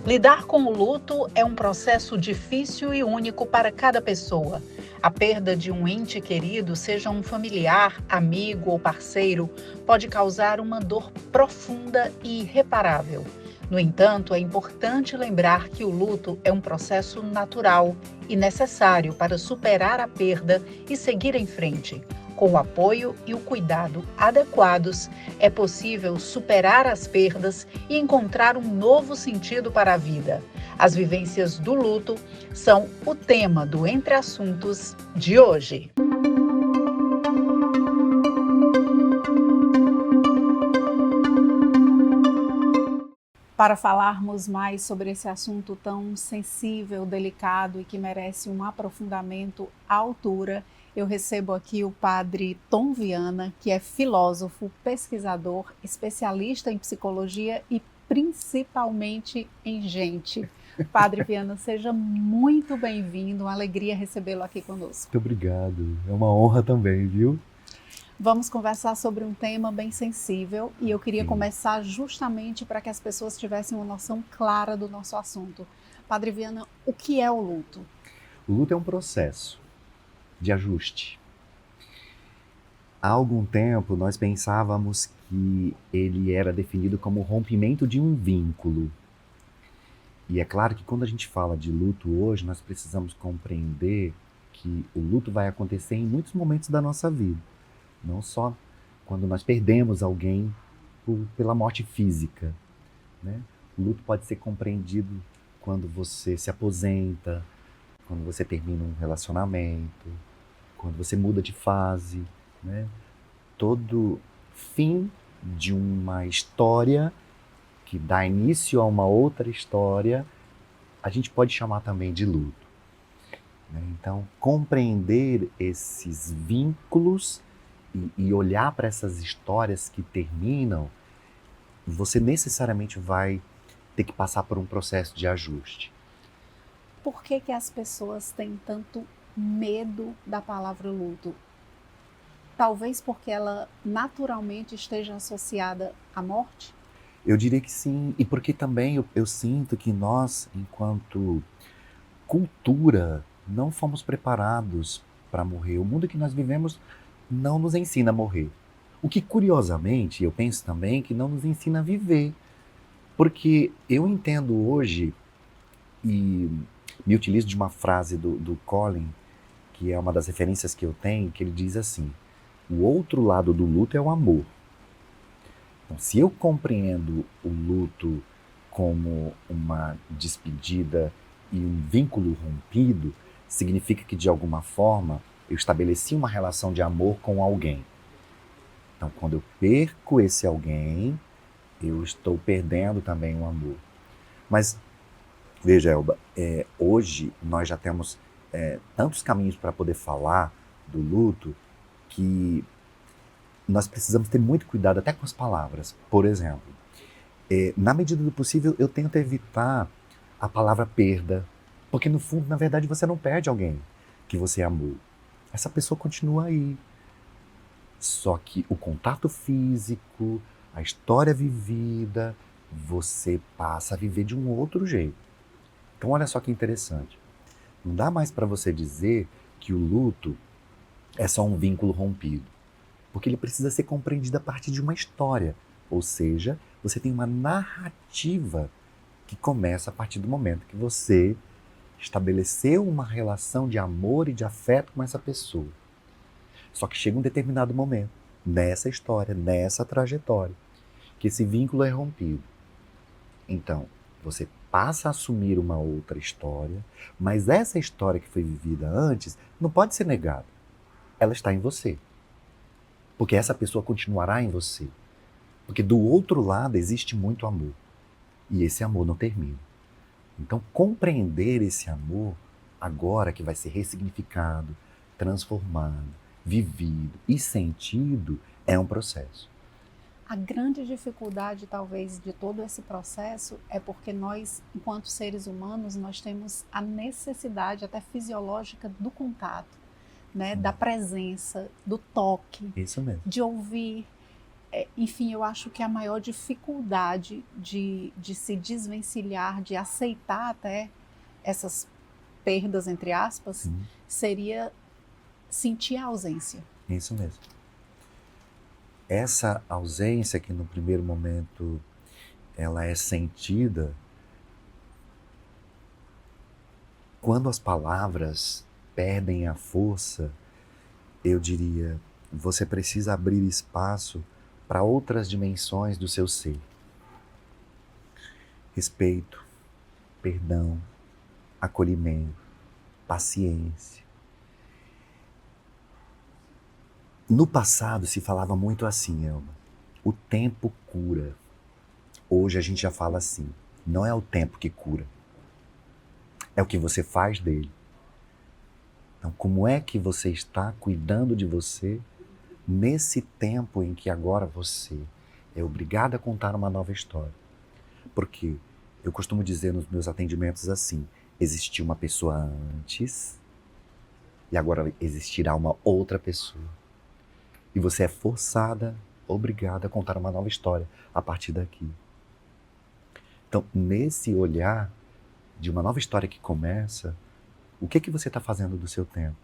Lidar com o luto é um processo difícil e único para cada pessoa. A perda de um ente querido, seja um familiar, amigo ou parceiro, pode causar uma dor profunda e irreparável. No entanto, é importante lembrar que o luto é um processo natural e necessário para superar a perda e seguir em frente. Com o apoio e o cuidado adequados, é possível superar as perdas e encontrar um novo sentido para a vida. As vivências do luto são o tema do Entre Assuntos de hoje. Para falarmos mais sobre esse assunto tão sensível, delicado e que merece um aprofundamento à altura, eu recebo aqui o padre Tom Viana, que é filósofo, pesquisador, especialista em psicologia e principalmente em gente. Padre Viana, seja muito bem-vindo, uma alegria recebê-lo aqui conosco. Muito obrigado, é uma honra também, viu? Vamos conversar sobre um tema bem sensível e eu queria Sim. começar justamente para que as pessoas tivessem uma noção clara do nosso assunto. Padre Viana, o que é o luto? O luto é um processo de ajuste. Há algum tempo nós pensávamos que ele era definido como o rompimento de um vínculo. E é claro que quando a gente fala de luto hoje, nós precisamos compreender que o luto vai acontecer em muitos momentos da nossa vida. Não só quando nós perdemos alguém pela morte física, né? O luto pode ser compreendido quando você se aposenta, quando você termina um relacionamento, quando você muda de fase, né? Todo fim de uma história que dá início a uma outra história, a gente pode chamar também de luto, né? Então, compreender esses vínculos e olhar para essas histórias que terminam, você necessariamente vai ter que passar por um processo de ajuste. Por que as pessoas têm tanto medo da palavra luto? Talvez porque ela naturalmente esteja associada à morte? Eu diria que sim, e porque também eu sinto que nós, enquanto cultura, não fomos preparados para morrer. O mundo que nós vivemos não nos ensina a morrer. O que, curiosamente, eu penso também que não nos ensina a viver. Porque eu entendo hoje, e me utilizo de uma frase do Colin, que é uma das referências que eu tenho, que ele diz assim: o outro lado do luto é o amor. Então, se eu compreendo o luto como uma despedida e um vínculo rompido, significa que, de alguma forma, eu estabeleci uma relação de amor com alguém. Então, quando eu perco esse alguém, eu estou perdendo também um amor. Mas, veja, Elba, hoje nós já temos tantos caminhos para poder falar do luto que nós precisamos ter muito cuidado até com as palavras. Por exemplo, na medida do possível, eu tento evitar a palavra perda, porque no fundo, na verdade, você não perde alguém que você amou. Essa pessoa continua aí. Só que o contato físico, a história vivida, você passa a viver de um outro jeito. Então, olha só que interessante. Não dá mais para você dizer que o luto é só um vínculo rompido, porque ele precisa ser compreendido a partir de uma história. Ou seja, você tem uma narrativa que começa a partir do momento que você estabeleceu uma relação de amor e de afeto com essa pessoa. Só que chega um determinado momento, nessa história, nessa trajetória, que esse vínculo é rompido. Então, você passa a assumir uma outra história, mas essa história que foi vivida antes não pode ser negada. Ela está em você. Porque essa pessoa continuará em você. Porque do outro lado existe muito amor. E esse amor não termina. Então, compreender esse amor, agora que vai ser ressignificado, transformado, vivido e sentido, é um processo. A grande dificuldade, talvez, de todo esse processo é porque nós, enquanto seres humanos, nós temos a necessidade até fisiológica do contato, né? Da presença, do toque, Isso mesmo. de ouvir. enfim, eu acho que a maior dificuldade de se desvencilhar, de aceitar até essas perdas, entre aspas, Sim, seria sentir a ausência. isso mesmo. Essa ausência que no primeiro momento ela é sentida, quando as palavras perdem a força, eu diria, você precisa abrir espaço para outras dimensões do seu ser. Respeito, perdão, acolhimento, paciência. No passado se falava muito assim, Elma, o tempo cura. Hoje a gente já fala assim, não é o tempo que cura, é o que você faz dele. Então, como é que você está cuidando de você nesse tempo em que agora você é obrigado a contar uma nova história? Porque eu costumo dizer nos meus atendimentos assim, existia uma pessoa antes e agora existirá uma outra pessoa. E você é forçada, obrigada a contar uma nova história a partir daqui. Então, nesse olhar de uma nova história que começa, o que você está fazendo do seu tempo?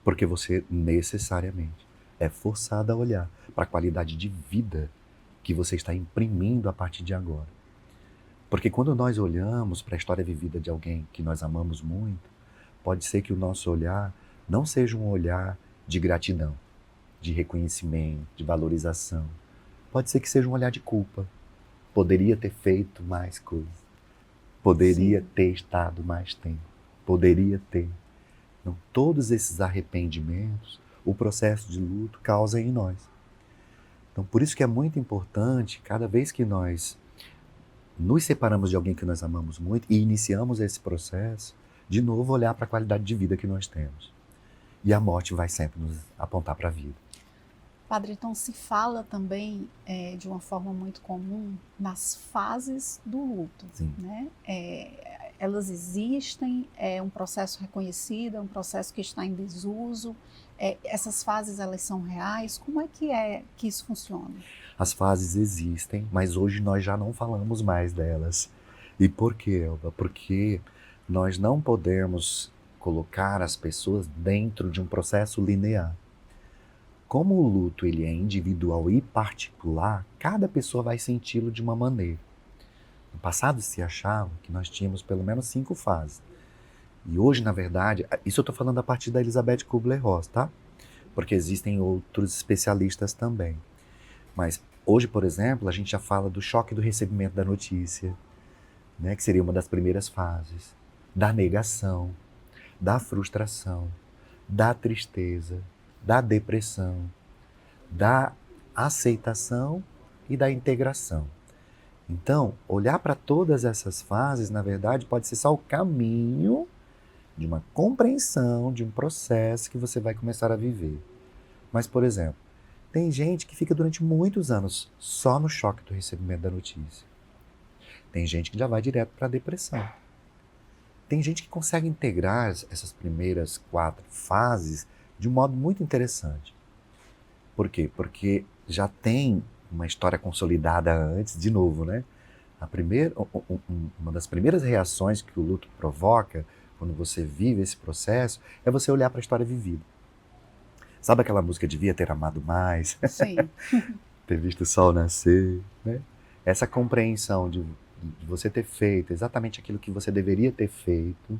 Porque você necessariamente é forçada a olhar para a qualidade de vida que você está imprimindo a partir de agora. Porque quando nós olhamos para a história vivida de alguém que nós amamos muito, pode ser que o nosso olhar não seja um olhar de gratidão, de reconhecimento, de valorização. Pode ser que seja um olhar de culpa. Poderia ter feito mais coisas. Poderia Sim. ter estado mais tempo. Poderia ter. Então, todos esses arrependimentos, o processo de luto causa em nós. Então, por isso que é muito importante, cada vez que nós nos separamos de alguém que nós amamos muito e iniciamos esse processo, de novo olhar para a qualidade de vida que nós temos. E a morte vai sempre nos apontar para a vida. Padre, então se fala também de uma forma muito comum nas fases do luto, Sim. né? Elas existem, é um processo reconhecido, é um processo que está em desuso. Essas fases, elas são reais? Como é que isso funciona? As fases existem, mas hoje nós já não falamos mais delas. E por quê, Elba? Porque nós não podemos colocar as pessoas dentro de um processo linear. Como o luto ele é individual e particular, cada pessoa vai senti-lo de uma maneira. No passado se achava que nós tínhamos pelo menos 5 fases. E hoje, na verdade, isso eu estou falando a partir da Elizabeth Kubler-Ross, tá? Porque existem outros especialistas também. Mas hoje, por exemplo, a gente já fala do choque do recebimento da notícia, né, que seria uma das primeiras fases, da negação, da frustração, da tristeza, da depressão, da aceitação e da integração. Então, olhar para todas essas fases, na verdade, pode ser só o caminho de uma compreensão, de um processo que você vai começar a viver. Mas, por exemplo, tem gente que fica durante muitos anos só no choque do recebimento da notícia. Tem gente que já vai direto para a depressão. Tem gente que consegue integrar essas primeiras 4 fases de um modo muito interessante. Por quê? Porque já tem uma história consolidada antes, de novo, né? Uma das primeiras reações que o luto provoca, quando você vive esse processo, é você olhar para a história vivida. Sabe aquela música Devia Ter Amado Mais? Sim. Ter visto o sol nascer, né? Essa compreensão de você ter feito exatamente aquilo que você deveria ter feito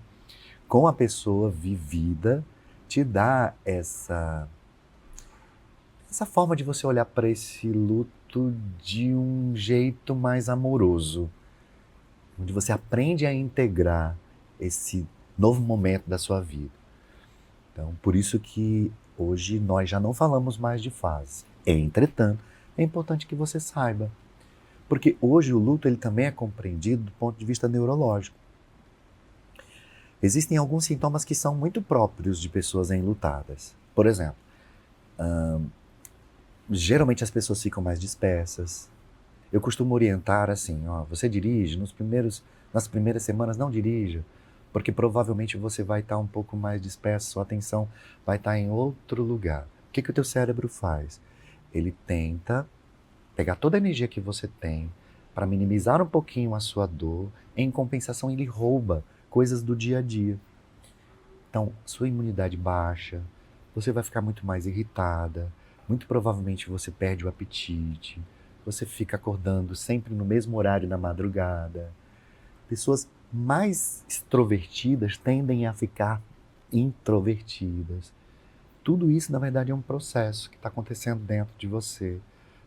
com a pessoa vivida, te dá essa forma de você olhar para esse luto de um jeito mais amoroso, onde você aprende a integrar esse novo momento da sua vida. Então, por isso que hoje nós já não falamos mais de fase. Entretanto, é importante que você saiba, porque hoje o luto ele também é compreendido do ponto de vista neurológico. Existem alguns sintomas que são muito próprios de pessoas enlutadas. Por exemplo, geralmente as pessoas ficam mais dispersas. Eu costumo orientar assim, ó, você dirige, nas primeiras semanas não dirija, porque provavelmente você vai estar um pouco mais disperso, sua atenção vai estar em outro lugar. O que o teu cérebro faz? Ele tenta pegar toda a energia que você tem para minimizar um pouquinho a sua dor, em compensação ele rouba coisas do dia a dia. Então, sua imunidade baixa, você vai ficar muito mais irritada, muito provavelmente você perde o apetite, você fica acordando sempre no mesmo horário da madrugada. Pessoas mais extrovertidas tendem a ficar introvertidas. Tudo isso, na verdade, é um processo que está acontecendo dentro de você,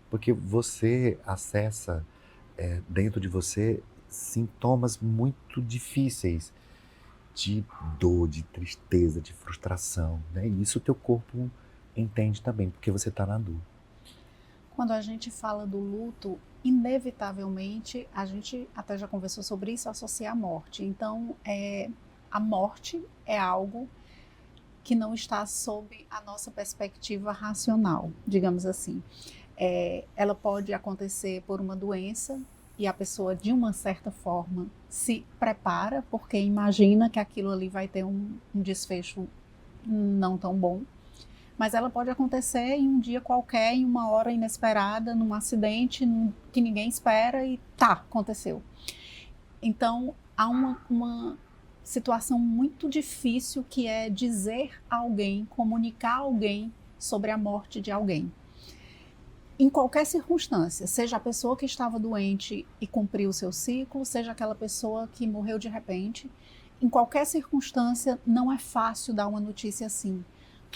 porque você acessa dentro de você sintomas muito difíceis de dor, de tristeza, de frustração, né? E isso o teu corpo entende também, porque você está na dor. Quando a gente fala do luto, inevitavelmente, a gente até já conversou sobre isso, associa a morte. Então, a morte é algo que não está sob a nossa perspectiva racional, digamos assim. Ela pode acontecer por uma doença e a pessoa, de uma certa forma, se prepara, porque imagina que aquilo ali vai ter um desfecho não tão bom. Mas ela pode acontecer em um dia qualquer, em uma hora inesperada, num acidente que ninguém espera e aconteceu. Então, há uma situação muito difícil que é dizer a alguém, comunicar a alguém sobre a morte de alguém. Em qualquer circunstância, seja a pessoa que estava doente e cumpriu o seu ciclo, seja aquela pessoa que morreu de repente, em qualquer circunstância não é fácil dar uma notícia assim.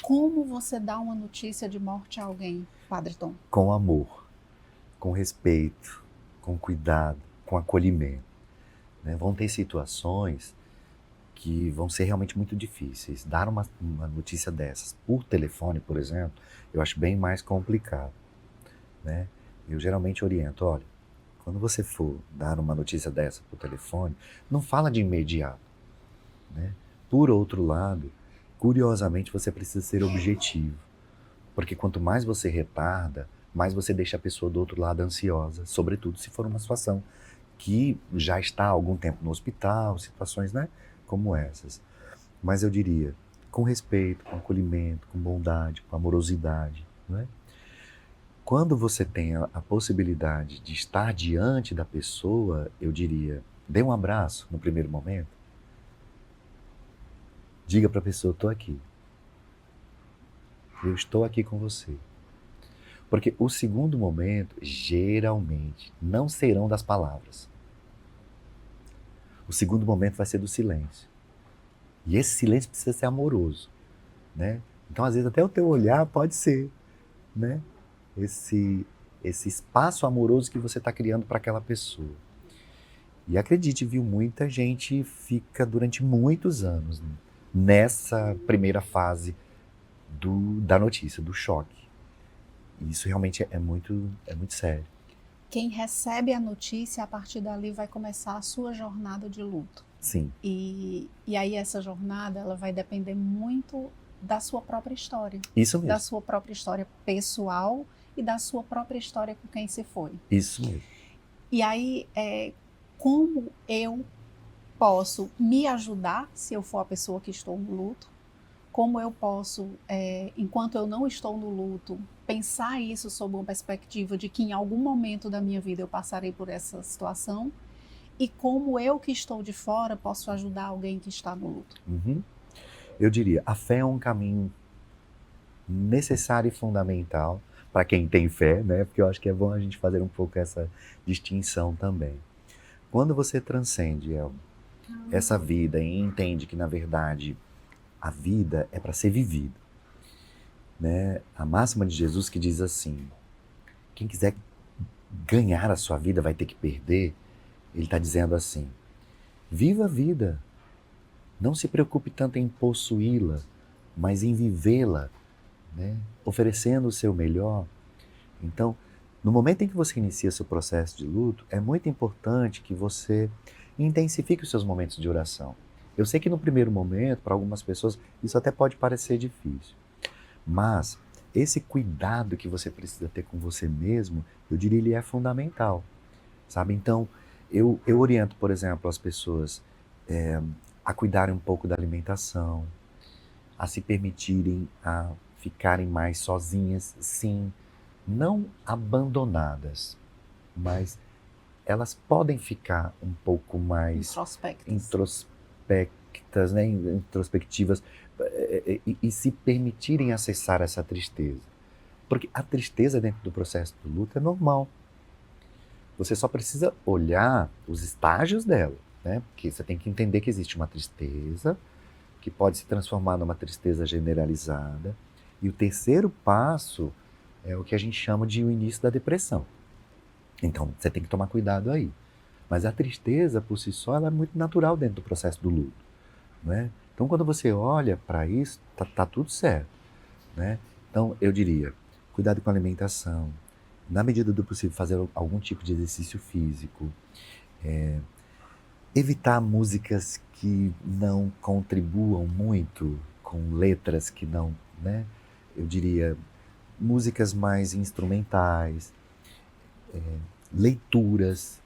Como você dá uma notícia de morte a alguém, Padre Tom? Com amor, com respeito, com cuidado, com acolhimento, né? Vão ter situações que vão ser realmente muito difíceis. Dar uma notícia dessas por telefone, por exemplo, eu acho bem mais complicado, né? Eu geralmente oriento, olha, quando você for dar uma notícia dessa por telefone, não fala de imediato, né? Por outro lado, curiosamente, você precisa ser objetivo, porque quanto mais você retarda, mais você deixa a pessoa do outro lado ansiosa, sobretudo se for uma situação que já está há algum tempo no hospital, situações, né, como essas. Mas eu diria, com respeito, com acolhimento, com bondade, com amorosidade, né? Quando você tem a possibilidade de estar diante da pessoa, eu diria, dê um abraço no primeiro momento. Diga para a pessoa, estou aqui. Eu estou aqui com você. Porque o segundo momento, geralmente, não serão das palavras. O segundo momento vai ser do silêncio. E esse silêncio precisa ser amoroso, né? Então, às vezes, até o teu olhar pode ser, né? Esse espaço amoroso que você está criando para aquela pessoa. E acredite, viu, muita gente fica durante muitos anos, né, nessa primeira fase da notícia, do choque. E isso realmente é muito sério. Quem recebe a notícia, a partir dali vai começar a sua jornada de luto. Sim. E aí essa jornada, ela vai depender muito da sua própria história. Isso mesmo. Da sua própria história pessoal e da sua própria história com quem se foi. Isso mesmo. E aí, como eu posso me ajudar, se eu for a pessoa que estou no luto? Como eu posso, enquanto eu não estou no luto, pensar isso sob uma perspectiva de que em algum momento da minha vida eu passarei por essa situação? E como eu que estou de fora posso ajudar alguém que está no luto? Uhum. Eu diria, a fé é um caminho necessário e fundamental para quem tem fé, né? Porque eu acho que é bom a gente fazer um pouco essa distinção também. Quando você transcende essa vida e entende que, na verdade, a vida é para ser vivida, né? A máxima de Jesus que diz assim, quem quiser ganhar a sua vida vai ter que perder, ele está dizendo assim, viva a vida, não se preocupe tanto em possuí-la, mas em vivê-la, né? Oferecendo o seu melhor. Então, no momento em que você inicia seu processo de luto, é muito importante que você intensifique os seus momentos de oração. Eu sei que no primeiro momento, para algumas pessoas, isso até pode parecer difícil. Mas esse cuidado que você precisa ter com você mesmo, eu diria, ele é fundamental, sabe? Então, eu oriento, por exemplo, as pessoas a cuidarem um pouco da alimentação, a se permitirem a ficarem mais sozinhas, sim, não abandonadas, mas elas podem ficar um pouco mais introspectas, né? Introspectivas, e se permitirem acessar essa tristeza. Porque a tristeza dentro do processo do luto é normal. Você só precisa olhar os estágios dela, né? Porque você tem que entender que existe uma tristeza que pode se transformar numa tristeza generalizada. E o terceiro passo é o que a gente chama de o início da depressão. Então, você tem que tomar cuidado aí. Mas a tristeza, por si só, ela é muito natural dentro do processo do luto, né? Então, quando você olha para isso, tá tudo certo, né? Então, eu diria, cuidado com a alimentação, na medida do possível, fazer algum tipo de exercício físico, evitar músicas que não contribuam muito, com letras que não, né? Eu diria, músicas mais instrumentais, leituras,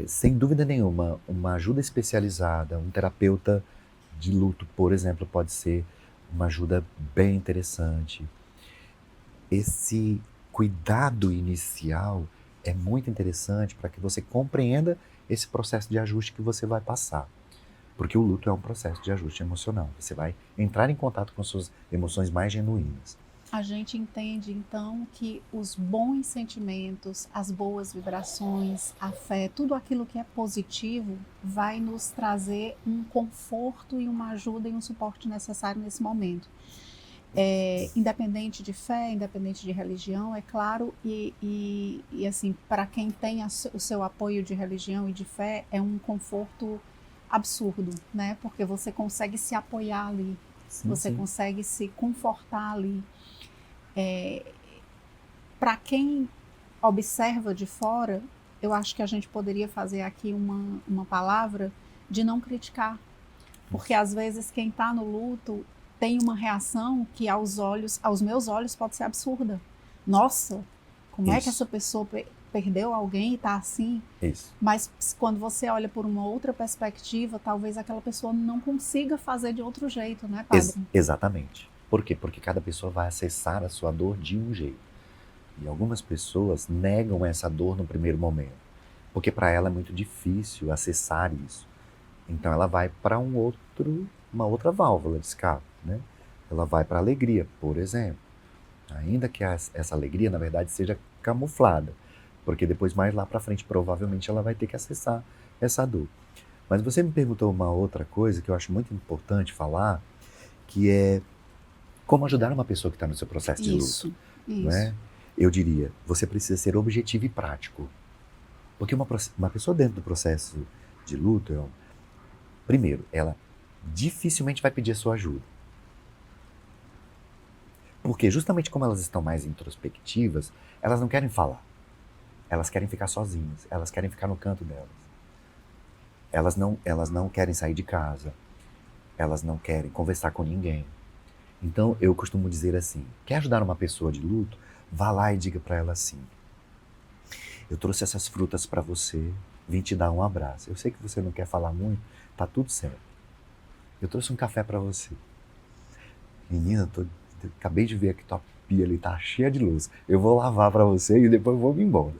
sem dúvida nenhuma, uma ajuda especializada, um terapeuta de luto, por exemplo, pode ser uma ajuda bem interessante. Esse cuidado inicial é muito interessante para que você compreenda esse processo de ajuste que você vai passar. Porque o luto é um processo de ajuste emocional. Você vai entrar em contato com suas emoções mais genuínas. A gente entende, então, que os bons sentimentos, as boas vibrações, a fé, tudo aquilo que é positivo vai nos trazer um conforto e uma ajuda e um suporte necessário nesse momento. Independente de fé, independente de religião, é claro, e assim, para quem tem o seu apoio de religião e de fé, é um conforto absurdo, né? Porque você consegue se apoiar ali, você consegue se confortar ali. Para quem observa de fora, eu acho que a gente poderia fazer aqui uma palavra de não criticar, porque às vezes quem está no luto tem uma reação que aos meus olhos pode ser absurda. Nossa, como é que essa pessoa perdeu alguém e está assim? Mas quando você olha por uma outra perspectiva, talvez aquela pessoa não consiga fazer de outro jeito, né, padre? Exatamente. Por quê? Porque cada pessoa vai acessar a sua dor de um jeito. E algumas pessoas negam essa dor no primeiro momento, porque para ela é muito difícil acessar isso. Então ela vai para uma outra válvula de escape, né? Ela vai para a alegria, por exemplo. Ainda que essa alegria, na verdade, seja camuflada, porque depois, mais lá para frente, provavelmente ela vai ter que acessar essa dor. Mas você me perguntou uma outra coisa que eu acho muito importante falar, que é como ajudar uma pessoa que está no seu processo de luto. Isso. Né? Eu diria, você precisa ser objetivo e prático. Porque uma pessoa dentro do processo de luto, primeiro, ela dificilmente vai pedir a sua ajuda. Porque justamente como elas estão mais introspectivas, elas não querem falar. Elas querem ficar sozinhas, elas querem ficar no canto delas. Elas não querem sair de casa, elas não querem conversar com ninguém. Então eu costumo dizer assim, quer ajudar uma pessoa de luto? Vá lá e diga para ela assim, eu trouxe essas frutas para você, vim te dar um abraço. Eu sei que você não quer falar muito, tá tudo certo. Eu trouxe um café para você. Menina, acabei de ver que tua pia ali tá cheia de luz. Eu vou lavar para você e depois eu vou me embora.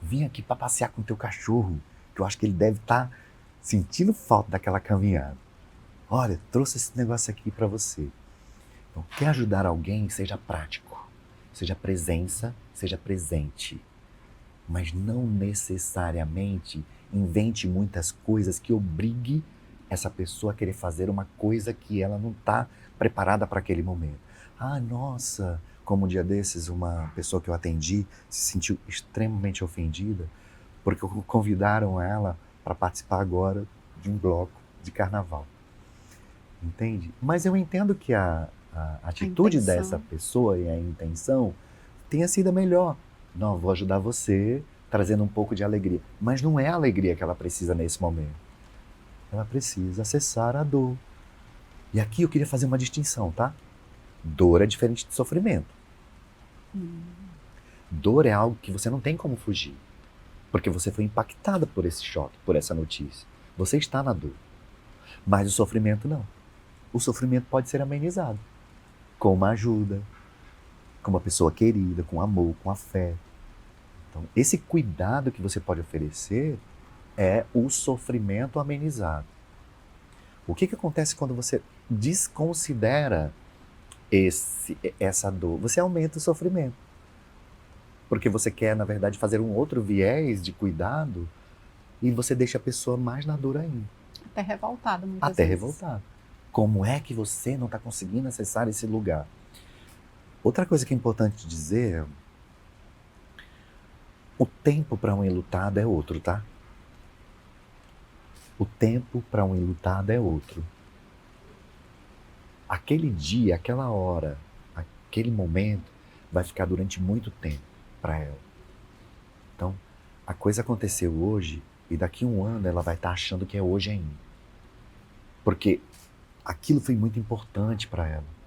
Vim aqui para passear com o teu cachorro, que eu acho que ele deve estar sentindo falta daquela caminhada. Olha, trouxe esse negócio aqui para você. Então, quer ajudar alguém, seja prático. Seja presença, seja presente. Mas não necessariamente invente muitas coisas que obrigue essa pessoa a querer fazer uma coisa que ela não está preparada para aquele momento. Ah, nossa, como um dia desses, uma pessoa que eu atendi se sentiu extremamente ofendida porque convidaram ela para participar agora de um bloco de carnaval. Entende? Mas eu entendo que a atitude dessa pessoa e a intenção tenha sido a melhor. Não, eu vou ajudar você, trazendo um pouco de alegria. Mas não é a alegria que ela precisa nesse momento. Ela precisa acessar a dor. E aqui eu queria fazer uma distinção, tá? Dor é diferente de sofrimento. Dor é algo que você não tem como fugir. Porque você foi impactada por esse choque, por essa notícia. Você está na dor. Mas o sofrimento não. O sofrimento pode ser amenizado. Com uma ajuda, com uma pessoa querida, com amor, com afeto. Então, esse cuidado que você pode oferecer é o sofrimento amenizado. O que acontece quando você desconsidera essa dor? Você aumenta o sofrimento. Porque você quer, na verdade, fazer um outro viés de cuidado e você deixa a pessoa mais na dor ainda. Até revoltada, muitas Até vezes. revoltada. Como é que você não está conseguindo acessar esse lugar? Outra coisa que é importante dizer, o tempo para um enlutado é outro, tá? O tempo para um enlutado é outro. Aquele dia, aquela hora, aquele momento vai ficar durante muito tempo para ela. Então, a coisa aconteceu hoje e daqui a um ano ela vai estar achando que é hoje ainda. Porque aquilo foi muito importante para ela.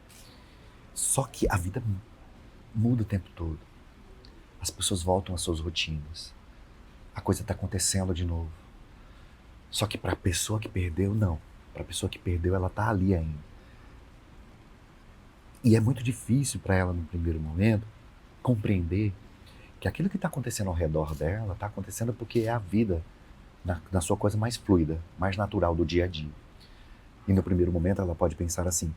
Só que a vida muda o tempo todo. As pessoas voltam às suas rotinas. A coisa está acontecendo de novo. Só que para a pessoa que perdeu, não. Para a pessoa que perdeu, ela está ali ainda. E é muito difícil para ela, no primeiro momento, compreender que aquilo que está acontecendo ao redor dela está acontecendo porque é a vida na sua coisa mais fluida, mais natural do dia a dia. E no primeiro momento ela pode pensar assim,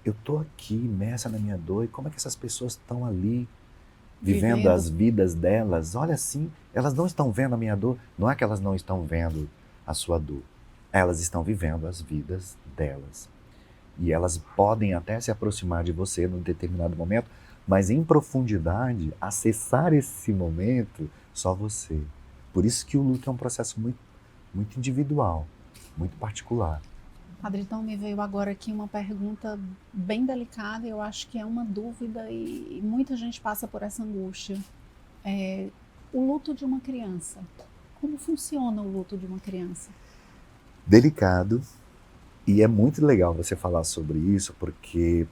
eu estou aqui imersa na minha dor e como é que essas pessoas estão ali vivendo as vidas delas? Olha assim, elas não estão vendo a minha dor. Não é que elas não estão vendo a sua dor. Elas estão vivendo as vidas delas. E elas podem até se aproximar de você num determinado momento, mas em profundidade, acessar esse momento, só você. Por isso que o luto é um processo muito, muito individual, muito particular. Padre, então me veio agora aqui uma pergunta bem delicada, eu acho que é uma dúvida e muita gente passa por essa angústia. O luto de uma criança. Como funciona o luto de uma criança? Delicado, e é muito legal você falar sobre isso, porque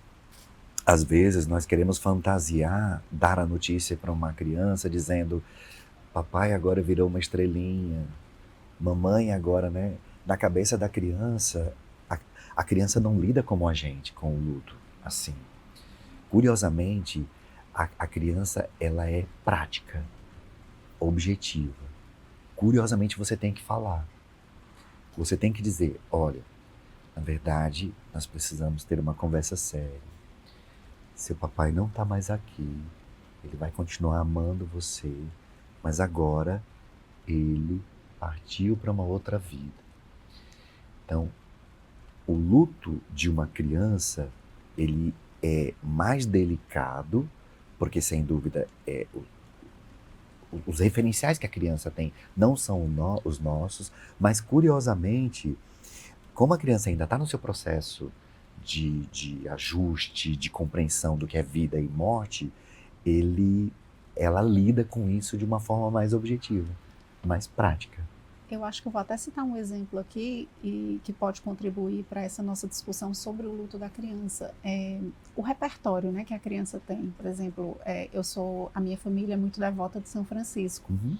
às vezes nós queremos fantasiar, dar a notícia para uma criança dizendo papai agora virou uma estrelinha, mamãe agora, né? Na cabeça da criança, a criança não lida como a gente com o luto, assim. Curiosamente, a criança, ela é prática, objetiva. Curiosamente, você tem que falar. Você tem que dizer, olha, na verdade, nós precisamos ter uma conversa séria. Seu papai não está mais aqui, ele vai continuar amando você, mas agora ele partiu para uma outra vida. Então, o luto de uma criança, ele é mais delicado, porque sem dúvida os referenciais que a criança tem não são os nossos, mas curiosamente, como a criança ainda está no seu processo de ajuste, de compreensão do que é vida e morte, ela lida com isso de uma forma mais objetiva, mais prática. Eu acho que eu vou até citar um exemplo aqui e que pode contribuir para essa nossa discussão sobre o luto da criança. O repertório, né, que a criança tem. Por exemplo, a minha família é muito devota de São Francisco. Uhum.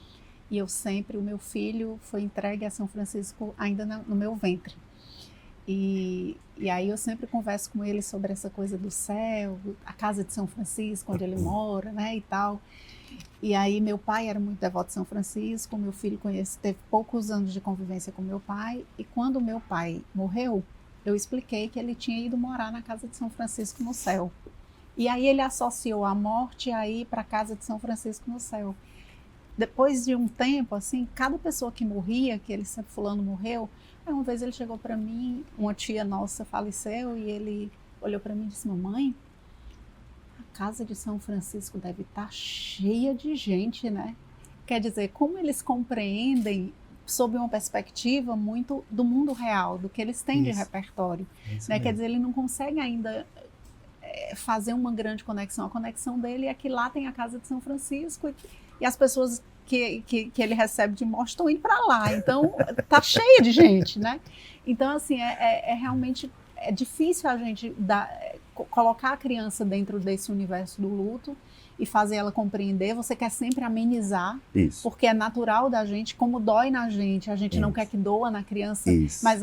E o meu filho foi entregue a São Francisco ainda no meu ventre. E aí eu sempre converso com ele sobre essa coisa do céu, a casa de São Francisco, onde ele mora, né, e tal. E aí meu pai era muito devoto de São Francisco, meu filho teve poucos anos de convivência com meu pai, e quando meu pai morreu, eu expliquei que ele tinha ido morar na casa de São Francisco no céu. E aí ele associou a morte a ir para a casa de São Francisco no céu. Depois de um tempo, assim, cada pessoa que morria, que ele sempre fulano morreu, aí uma vez ele chegou para mim, uma tia nossa faleceu, e ele olhou para mim e disse, mamãe, a casa de São Francisco deve estar cheia de gente, né? Quer dizer, como eles compreendem sob uma perspectiva muito do mundo real, do que eles têm de repertório. Né? Quer dizer, ele não consegue ainda fazer uma grande conexão. A conexão dele é que lá tem a casa de São Francisco e as pessoas que ele recebe de morte estão indo para lá. Então, tá cheia de gente, né? Então, assim, realmente difícil a gente colocar a criança dentro desse universo do luto e fazer ela compreender. Você quer sempre amenizar, isso, porque é natural da gente, como dói na gente, a gente não quer que doa na criança, isso, mas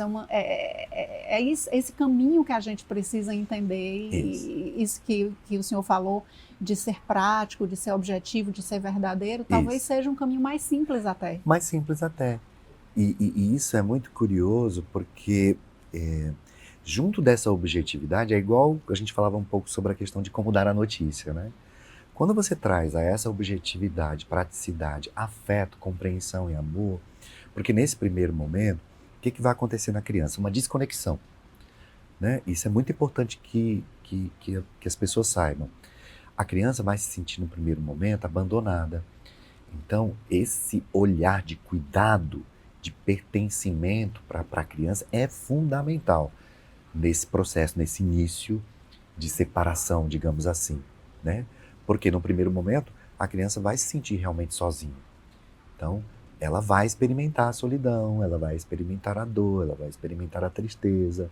é esse caminho que a gente precisa entender, e isso que o senhor falou, de ser prático, de ser objetivo, de ser verdadeiro, talvez seja um caminho mais simples até. Mais simples até. E isso é muito curioso, porque junto dessa objetividade, é igual a gente falava um pouco sobre a questão de como dar a notícia, né? Quando você traz a essa objetividade, praticidade, afeto, compreensão e amor, porque nesse primeiro momento, o que vai acontecer na criança? Uma desconexão, né? Isso é muito importante que as pessoas saibam. A criança vai se sentir no primeiro momento abandonada. Então, esse olhar de cuidado, de pertencimento para a criança é fundamental nesse processo, nesse início de separação, digamos assim, né? Porque no primeiro momento a criança vai se sentir realmente sozinha. Então, ela vai experimentar a solidão, ela vai experimentar a dor, ela vai experimentar a tristeza,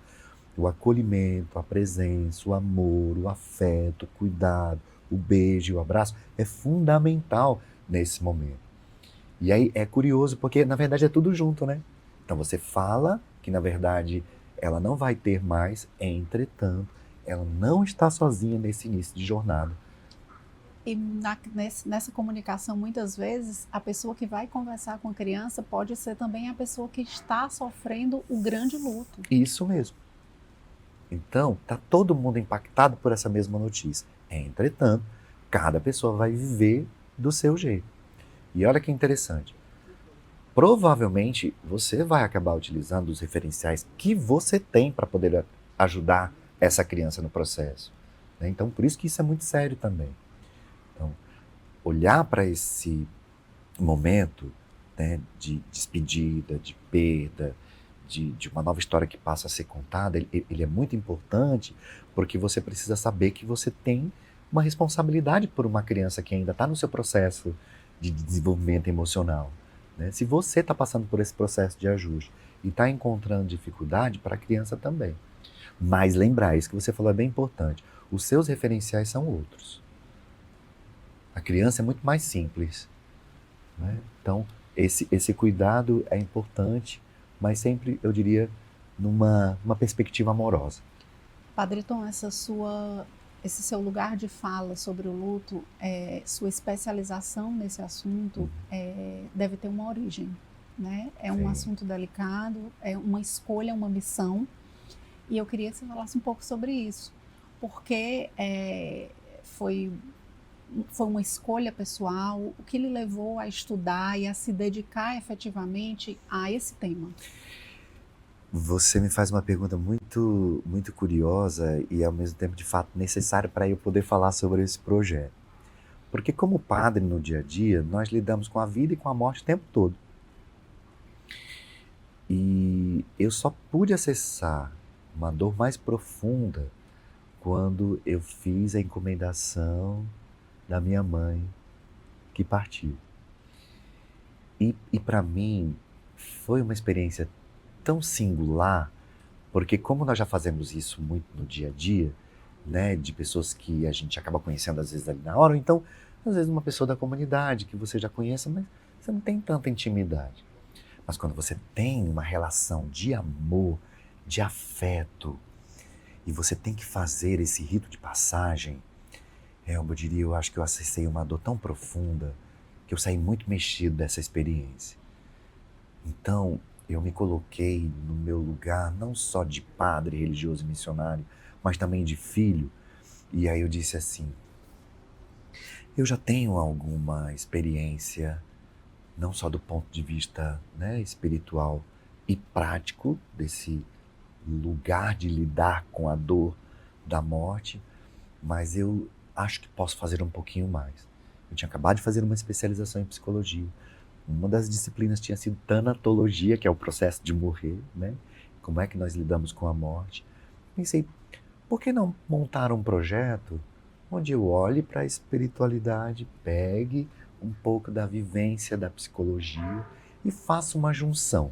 o acolhimento, a presença, o amor, o afeto, o cuidado, o beijo, o abraço, é fundamental nesse momento. E aí é curioso porque, na verdade, é tudo junto, né? Então você fala que, na verdade, ela não vai ter mais, entretanto, ela não está sozinha nesse início de jornada. E nessa comunicação, muitas vezes, a pessoa que vai conversar com a criança pode ser também a pessoa que está sofrendo o grande luto. Isso mesmo. Então, está todo mundo impactado por essa mesma notícia. Entretanto, cada pessoa vai viver do seu jeito. E olha que interessante. Provavelmente, você vai acabar utilizando os referenciais que você tem para poder ajudar essa criança no processo. Então, por isso que isso é muito sério também. Então, olhar para esse momento, né, de despedida, de perda, de uma nova história que passa a ser contada, ele é muito importante, porque você precisa saber que você tem uma responsabilidade por uma criança que ainda está no seu processo de desenvolvimento emocional, né? Se você está passando por esse processo de ajuste e está encontrando dificuldade, para a criança também. Mas lembrar, isso que você falou é bem importante, os seus referenciais são outros. A criança é muito mais simples, né? Então, esse cuidado é importante, mas sempre, eu diria, numa perspectiva amorosa. Padre Tom, esse seu lugar de fala sobre o luto, sua especialização nesse assunto deve ter uma origem, né? É um assunto delicado, é uma escolha, uma missão, e eu queria que você falasse um pouco sobre isso, porque foi uma escolha pessoal, o que lhe levou a estudar e a se dedicar efetivamente a esse tema? Você me faz uma pergunta muito, muito curiosa e ao mesmo tempo, de fato, necessária para eu poder falar sobre esse projeto. Porque como padre no dia a dia, nós lidamos com a vida e com a morte o tempo todo. E eu só pude acessar uma dor mais profunda quando eu fiz a encomendação da minha mãe que partiu. E para mim foi uma experiência tão singular, porque como nós já fazemos isso muito no dia a dia, né, de pessoas que a gente acaba conhecendo às vezes ali na hora, ou então às vezes uma pessoa da comunidade que você já conhece, mas você não tem tanta intimidade. Mas quando você tem uma relação de amor, de afeto, e você tem que fazer esse rito de passagem, eu diria, eu acho que eu acessei uma dor tão profunda que eu saí muito mexido dessa experiência. Então, eu me coloquei no meu lugar, não só de padre religioso e missionário, mas também de filho. E aí eu disse assim, eu já tenho alguma experiência, não só do ponto de vista, né, espiritual e prático, desse lugar de lidar com a dor da morte, mas eu acho que posso fazer um pouquinho mais. Eu tinha acabado de fazer uma especialização em psicologia. Uma das disciplinas tinha sido tanatologia, que é o processo de morrer, né? Como é que nós lidamos com a morte. Pensei, por que não montar um projeto onde eu olhe para a espiritualidade, pegue um pouco da vivência da psicologia e faça uma junção.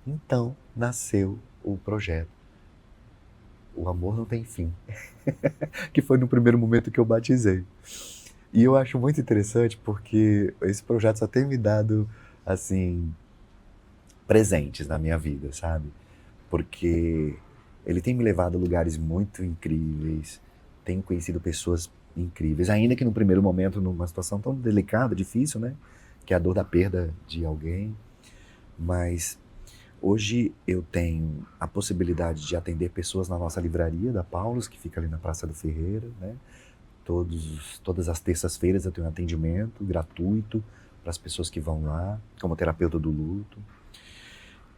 Então nasceu o projeto O Amor Não Tem Fim, que foi no primeiro momento que eu batizei. E eu acho muito interessante porque esse projeto só tem me dado, assim, presentes na minha vida, sabe? porque ele tem me levado a lugares muito incríveis, tenho conhecido pessoas incríveis, ainda que no primeiro momento, numa situação tão delicada, difícil, né? Que é a dor da perda de alguém, mas hoje eu tenho a possibilidade de atender pessoas na nossa livraria da Paulus, que fica ali na Praça do Ferreira, né? Todas as terças-feiras eu tenho um atendimento gratuito para as pessoas que vão lá, como terapeuta do luto.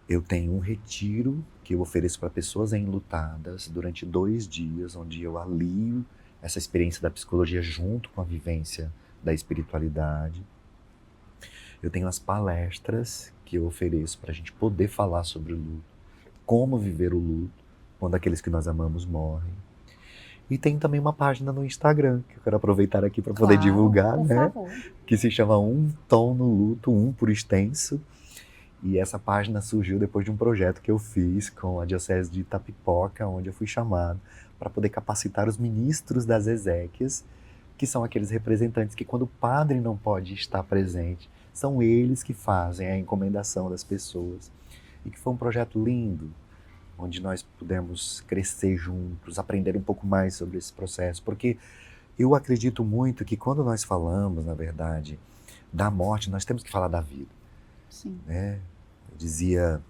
Eu tenho um retiro que eu ofereço para pessoas enlutadas durante 2 dias, onde eu alio essa experiência da psicologia junto com a vivência da espiritualidade. Eu tenho as palestras que eu ofereço para a gente poder falar sobre o luto, como viver o luto quando aqueles que nós amamos morrem. E tem também uma página no Instagram, que eu quero aproveitar aqui para poder divulgar, por né? favor. Que se chama Um Tom no Luto, por extenso. E essa página surgiu depois de um projeto que eu fiz com a Diocese de Itapipoca, onde eu fui chamado para poder capacitar os ministros das exéquias, que são aqueles representantes que, quando o padre não pode estar presente, são eles que fazem a encomendação das pessoas. E que foi um projeto lindo, onde nós pudemos crescer juntos, aprender um pouco mais sobre esse processo, porque eu acredito muito que quando nós falamos, na verdade, da morte, nós temos que falar da vida. Sim. Né? Eu dizia,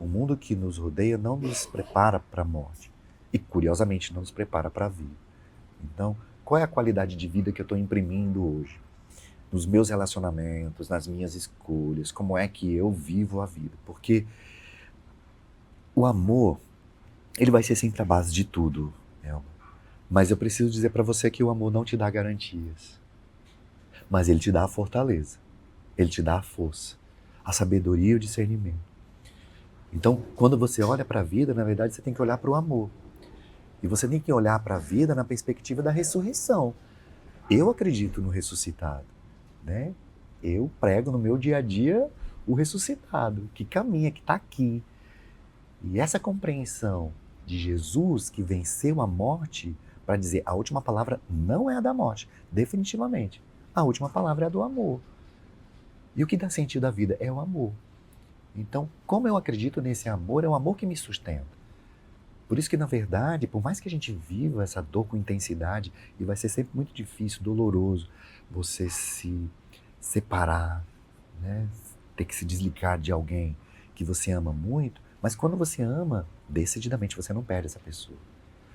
o mundo que nos rodeia não nos prepara para a morte e, curiosamente, não nos prepara para a vida. Então, qual é a qualidade de vida que eu estou imprimindo hoje? Nos meus relacionamentos, nas minhas escolhas, como é que eu vivo a vida? Porque o amor, ele vai ser sempre a base de tudo, Elma. Mas eu preciso dizer para você que o amor não te dá garantias. Mas ele te dá a fortaleza. Ele te dá a força, a sabedoria e o discernimento. Então, quando você olha para a vida, na verdade, você tem que olhar para o amor. E você tem que olhar para a vida na perspectiva da ressurreição. Eu acredito no ressuscitado, né? Eu prego no meu dia a dia o ressuscitado, que caminha, que está aqui. E essa compreensão de Jesus que venceu a morte para dizer a última palavra não é a da morte, definitivamente. A última palavra é a do amor. E o que dá sentido à vida é o amor. Então, como eu acredito nesse amor, é o amor que me sustenta. Por isso que, na verdade, por mais que a gente viva essa dor com intensidade, e vai ser sempre muito difícil, doloroso, você se separar, né? Ter que se desligar de alguém que você ama muito, mas quando você ama, decididamente você não perde essa pessoa.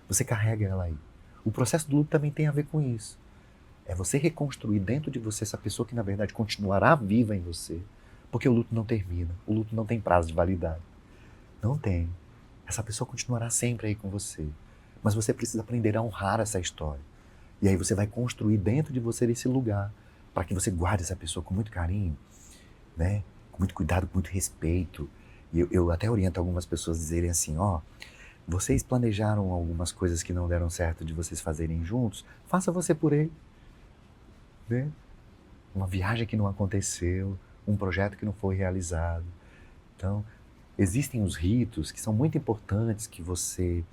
Você carrega ela aí. O processo do luto também tem a ver com isso. É você reconstruir dentro de você essa pessoa que, na verdade, continuará viva em você. Porque o luto não termina. O luto não tem prazo de validade. Não tem. Essa pessoa continuará sempre aí com você. Mas você precisa aprender a honrar essa história. E aí você vai construir dentro de você esse lugar para que você guarde essa pessoa com muito carinho, né? Com muito cuidado, com muito respeito. E eu até oriento algumas pessoas a dizerem assim, vocês planejaram algumas coisas que não deram certo de vocês fazerem juntos, faça você por ele. Né? Uma viagem que não aconteceu, um projeto que não foi realizado. Então, existem os ritos que são muito importantes que você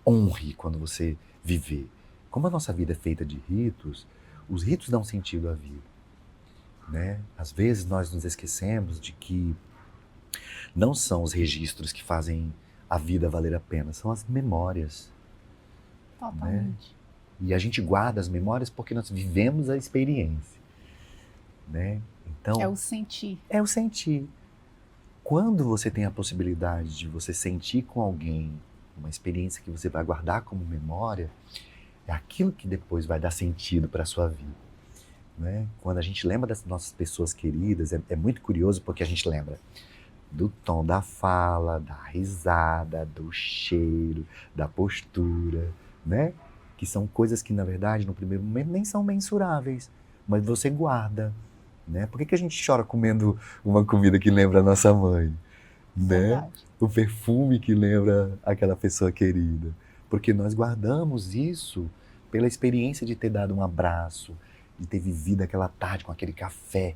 honre quando você viver. Como a nossa vida é feita de ritos, os ritos dão sentido à vida. Né? Às vezes nós nos esquecemos de que não são os registros que fazem a vida valer a pena, são as memórias. Totalmente. Né? E a gente guarda as memórias porque nós vivemos a experiência. Né? Então, é o sentir. É o sentir. Quando você tem a possibilidade de você sentir com alguém uma experiência que você vai guardar como memória, é aquilo que depois vai dar sentido para a sua vida. Né? Quando a gente lembra das nossas pessoas queridas, é muito curioso porque a gente lembra do tom da fala, da risada, do cheiro, da postura, né? Que são coisas que, na verdade, no primeiro momento nem são mensuráveis, mas você guarda. Né? Por que a gente chora comendo uma comida que lembra a nossa mãe? Né? O perfume que lembra aquela pessoa querida. Porque nós guardamos isso pela experiência de ter dado um abraço, de ter vivido aquela tarde com aquele café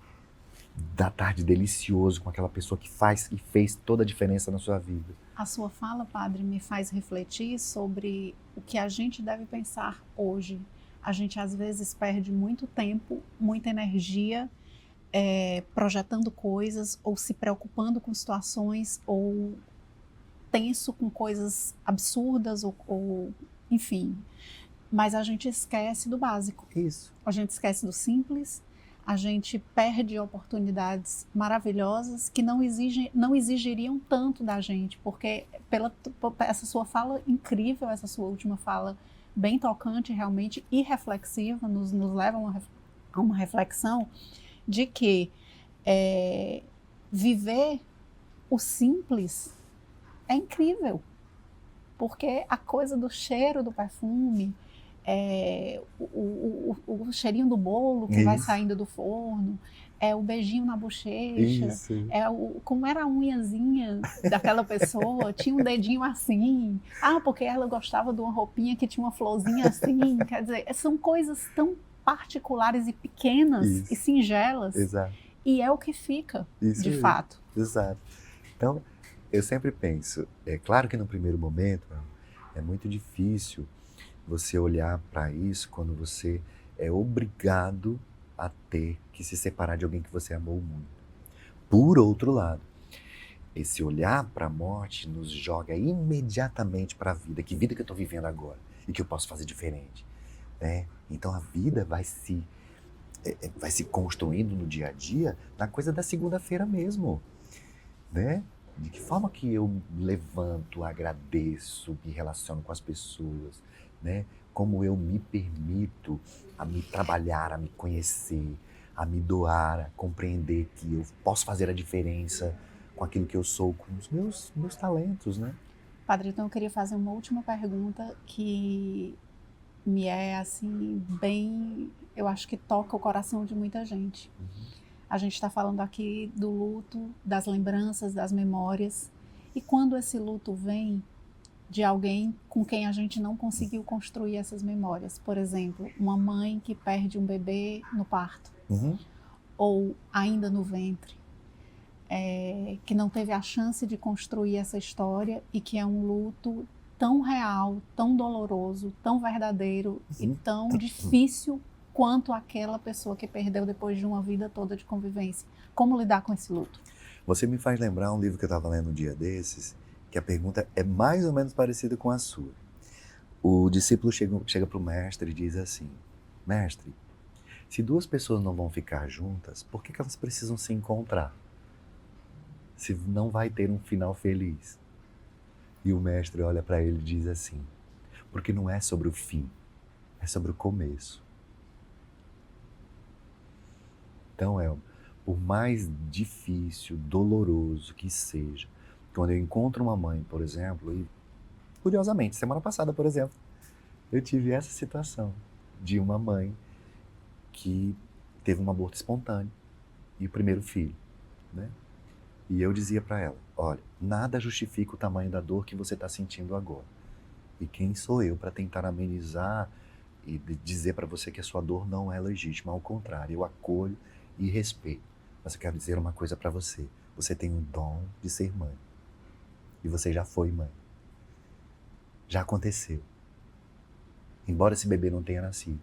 da tarde delicioso com aquela pessoa que faz e fez toda a diferença na sua vida. A sua fala, padre, me faz refletir sobre o que a gente deve pensar hoje. A gente às vezes perde muito tempo, muita energia projetando coisas ou se preocupando com situações ou tenso com coisas absurdas ou enfim. Mas a gente esquece do básico. Isso. A gente esquece do simples, a gente perde oportunidades maravilhosas que não exigiriam tanto da gente, porque essa sua fala incrível, essa sua última fala bem tocante realmente e reflexiva, nos leva a uma reflexão de que viver o simples é incrível, porque a coisa do cheiro do perfume, o cheirinho do bolo que vai saindo do forno, o beijinho na bochecha, como era a unhazinha daquela pessoa, tinha um dedinho assim, porque ela gostava de uma roupinha que tinha uma florzinha assim, quer dizer, são coisas tão particulares e pequenas e singelas, e é o que fica, de fato. Exato. Então, eu sempre penso, é claro que no primeiro momento é muito difícil você olhar para isso quando você é obrigado a ter que se separar de alguém que você amou muito. Por outro lado, esse olhar para a morte nos joga imediatamente para a vida. Que vida que eu estou vivendo agora e que eu posso fazer diferente, né? Então a vida vai se construindo no dia a dia na coisa da segunda-feira mesmo, né? De que forma que eu levanto, agradeço, me relaciono com as pessoas, né? Como eu me permito a me trabalhar, a me conhecer, a me doar, a compreender que eu posso fazer a diferença com aquilo que eu sou, com os meus talentos, né? Padre, então eu queria fazer uma última pergunta que me é assim, bem, eu acho que toca o coração de muita gente. A gente está falando aqui do luto, das lembranças, das memórias. E quando esse luto vem de alguém com quem a gente não conseguiu construir essas memórias, por exemplo, uma mãe que perde um bebê no parto, ou ainda no ventre, que não teve a chance de construir essa história e que é um luto tão real, tão doloroso, tão verdadeiro e tão difícil quanto aquela pessoa que perdeu depois de uma vida toda de convivência. Como lidar com esse luto? Você me faz lembrar um livro que eu estava lendo um dia desses, que a pergunta é mais ou menos parecida com a sua. O discípulo chega para o mestre e diz assim: mestre, se duas pessoas não vão ficar juntas, por que elas precisam se encontrar? Se não vai ter um final feliz. E o mestre olha para ele e diz assim: porque não é sobre o fim, é sobre o começo. Então por mais difícil, doloroso que seja, quando eu encontro uma mãe, por exemplo, e curiosamente, semana passada, por exemplo, eu tive essa situação de uma mãe que teve um aborto espontâneo e o primeiro filho, né? E eu dizia para ela: olha, nada justifica o tamanho da dor que você está sentindo agora. E quem sou eu para tentar amenizar e dizer para você que a sua dor não é legítima? Ao contrário, eu acolho e respeito. Mas eu quero dizer uma coisa para você: você tem o dom de ser mãe. E você já foi mãe. Já aconteceu. Embora esse bebê não tenha nascido,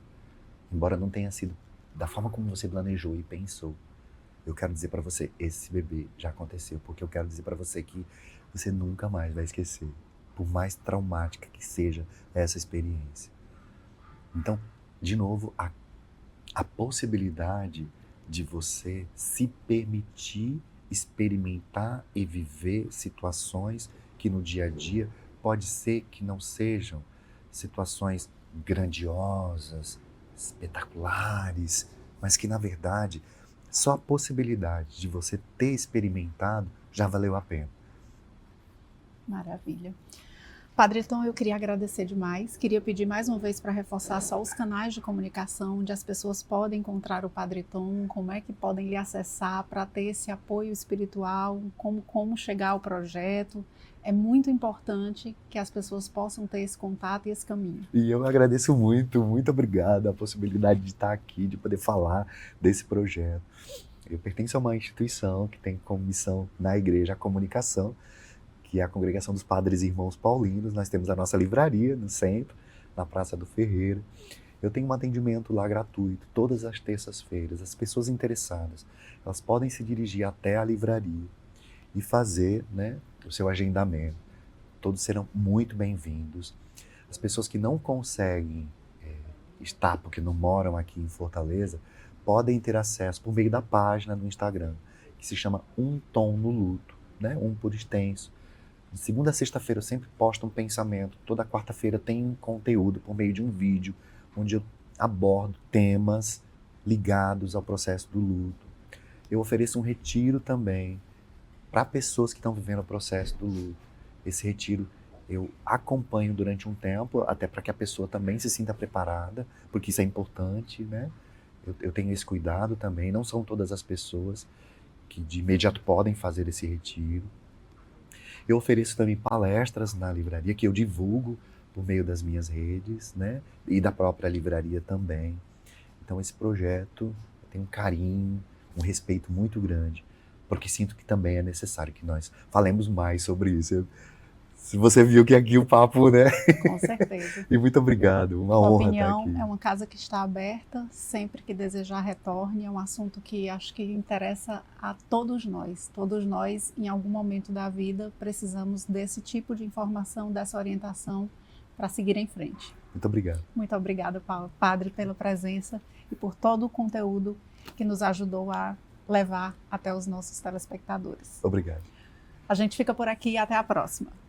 embora não tenha sido da forma como você planejou e pensou, eu quero dizer para você, esse bebê já aconteceu, porque eu quero dizer para você que você nunca mais vai esquecer, por mais traumática que seja essa experiência. Então, de novo, a possibilidade de você se permitir experimentar e viver situações que no dia a dia pode ser que não sejam situações grandiosas, espetaculares, mas que na verdade só a possibilidade de você ter experimentado já valeu a pena. Maravilha. Padre Tom, eu queria agradecer demais. Queria pedir mais uma vez para reforçar só os canais de comunicação onde as pessoas podem encontrar o Padre Tom, como é que podem lhe acessar para ter esse apoio espiritual, como chegar ao projeto. É muito importante que as pessoas possam ter esse contato e esse caminho. E eu agradeço muito obrigado a possibilidade de estar aqui, de poder falar desse projeto. Eu pertenço a uma instituição que tem como missão na igreja a comunicação, que é a Congregação dos Padres e Irmãos Paulinos. Nós temos a nossa livraria no centro, na Praça do Ferreira. Eu tenho um atendimento lá gratuito, todas as terças-feiras. As pessoas interessadas, elas podem se dirigir até a livraria e fazer, né, o seu agendamento. todos serão muito bem-vindos. As pessoas que não conseguem estar, porque não moram aqui em Fortaleza, podem ter acesso por meio da página do Instagram, que se chama Um Tom no Luto, né? Um por extenso. De segunda a sexta-feira eu sempre posto um pensamento, toda quarta-feira tem um conteúdo por meio de um vídeo, onde eu abordo temas ligados ao processo do luto. Eu ofereço um retiro também para pessoas que estão vivendo o processo do luto. Esse retiro eu acompanho durante um tempo, até para que a pessoa também se sinta preparada, porque isso é importante, né? Eu tenho esse cuidado também, não são todas as pessoas que de imediato podem fazer esse retiro. Eu ofereço também palestras na livraria, que eu divulgo por meio das minhas redes, né? E da própria livraria também. Então esse projeto tem um carinho, um respeito muito grande, porque sinto que também é necessário que nós falemos mais sobre isso. Se você viu que aqui o papo, né? Com certeza. E muito obrigado, uma honra estar aqui. É uma casa que está aberta, sempre que desejar retorne, é um assunto que acho que interessa a todos nós. Todos nós, em algum momento da vida, precisamos desse tipo de informação, dessa orientação para seguir em frente. Muito obrigado. Muito obrigada, Padre, pela presença e por todo o conteúdo que nos ajudou a levar até os nossos telespectadores. Obrigado. A gente fica por aqui e até a próxima.